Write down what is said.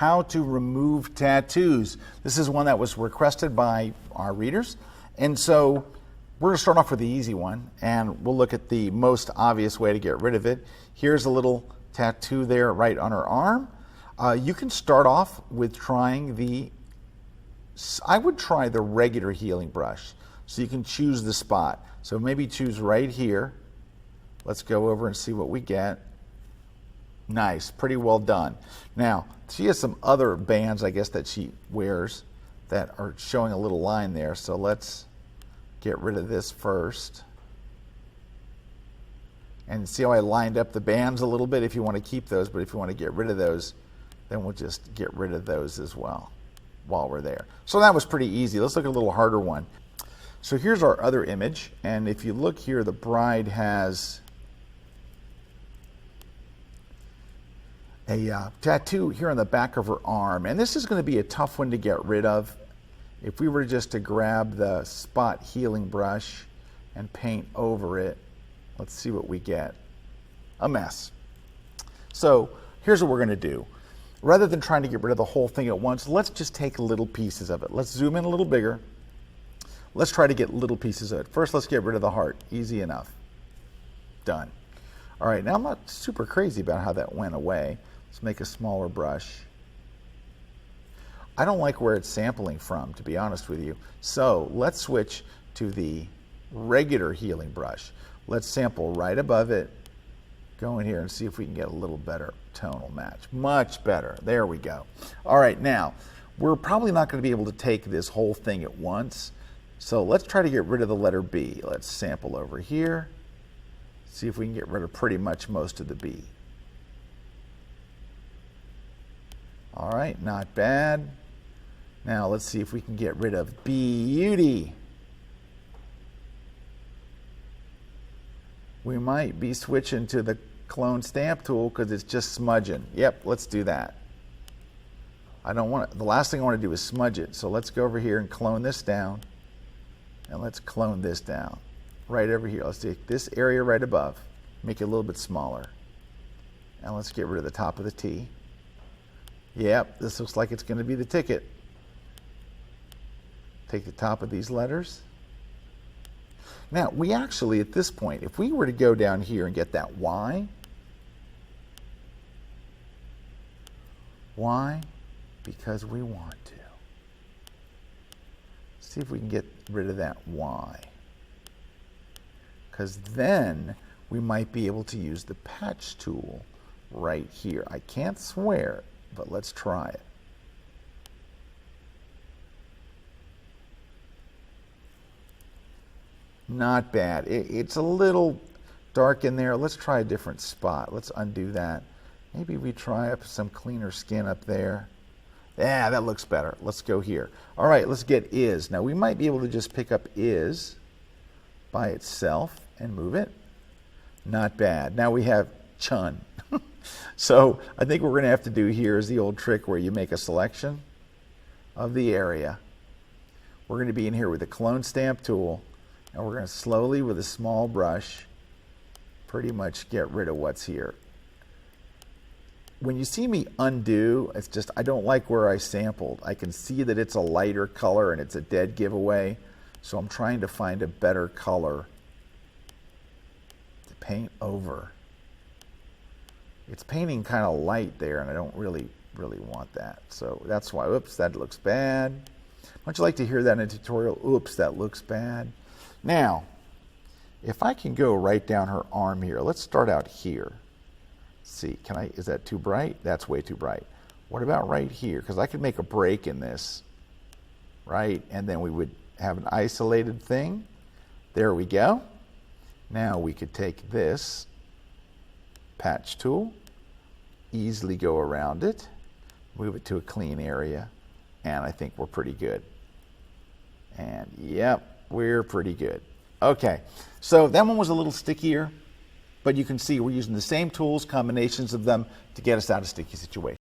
how to remove tattoos. This is one that was requested by our readers. And so we're going to start off with the easy one, and we'll look at the most obvious way to get rid of it. Here's a little tattoo there right on her arm. You can start off with trying I would try the regular healing brush. So you can choose the spot. So maybe choose right here. Let's go over and see what we get. Nice, pretty well done. Now, she has some other bands, I guess, that she wears that are showing a little line there. So let's get rid of this first. And see how I lined up the bands a little bit if you want to keep those, but if you want to get rid of those, then we'll just get rid of those as well while we're there. So that was pretty easy. Let's look at a little harder one. So here's our other image, and if you look here, the bride has a tattoo here on the back of her arm, and this is going to be a tough one to get rid of. If we were just to grab the spot healing brush and paint over it, let's see what we get. A mess. So here's what we're going to do. Rather than trying to get rid of the whole thing at once, let's just take little pieces of it. Let's zoom in a little bigger. Let's try to get little pieces of it. First, let's get rid of the heart. Easy enough. Done. All right, now I'm not super crazy about how that went away. Let's make a smaller brush. I don't like where it's sampling from, to be honest with you. So let's switch to the regular healing brush. Let's sample right above it. Go in here and see if we can get a little better tonal match. Much better. There we go. All right, now, we're probably not going to be able to take this whole thing at once. So let's try to get rid of the letter B. Let's sample over here. See if we can get rid of pretty much most of the B. All right, not bad. Now let's see if we can get rid of beauty. We might be switching to the clone stamp tool because it's just smudging. Yep, let's do that. I don't want the last thing I want to do is smudge it. So let's go over here and clone this down. And let's clone this down right over here. Let's take this area right above, make it a little bit smaller. And let's get rid of the top of the T. Yep, this looks like it's going to be the ticket. Take the top of these letters. Now, we actually, at this point, if we were to go down here and get that Y, why? Because we want to. See if we can get rid of that Y. Because then we might be able to use the patch tool right here. I can't swear, but let's try it. Not bad. It's a little dark in there. Let's try a different spot. Let's undo that. Maybe we try up some cleaner skin up there. Yeah, that looks better. Let's go here. All right, let's get is. Now, we might be able to just pick up is by itself and move it. Not bad. Now we have chun. So I think what we're going to have to do here is the old trick where you make a selection of the area. We're going to be in here with the clone stamp tool, and we're going to slowly, with a small brush, pretty much get rid of what's here. When you see me undo, it's just, I don't like where I sampled. I can see that it's a lighter color and it's a dead giveaway. So I'm trying to find a better color to paint over. It's painting kind of light there, and I don't really want that. So that's why, oops, that looks bad. Don't you like to hear that in a tutorial? Oops, that looks bad. Now, if I can go right down her arm here, let's start out here. See, is that too bright? That's way too bright. What about right here? Because I could make a break in this, right? And then we would have an isolated thing. There we go. Now we could take this patch tool, easily go around it, move it to a clean area, and I think we're pretty good. And yep, we're pretty good. Okay, so that one was a little stickier, but you can see we're using the same tools, combinations of them to get us out of sticky situations.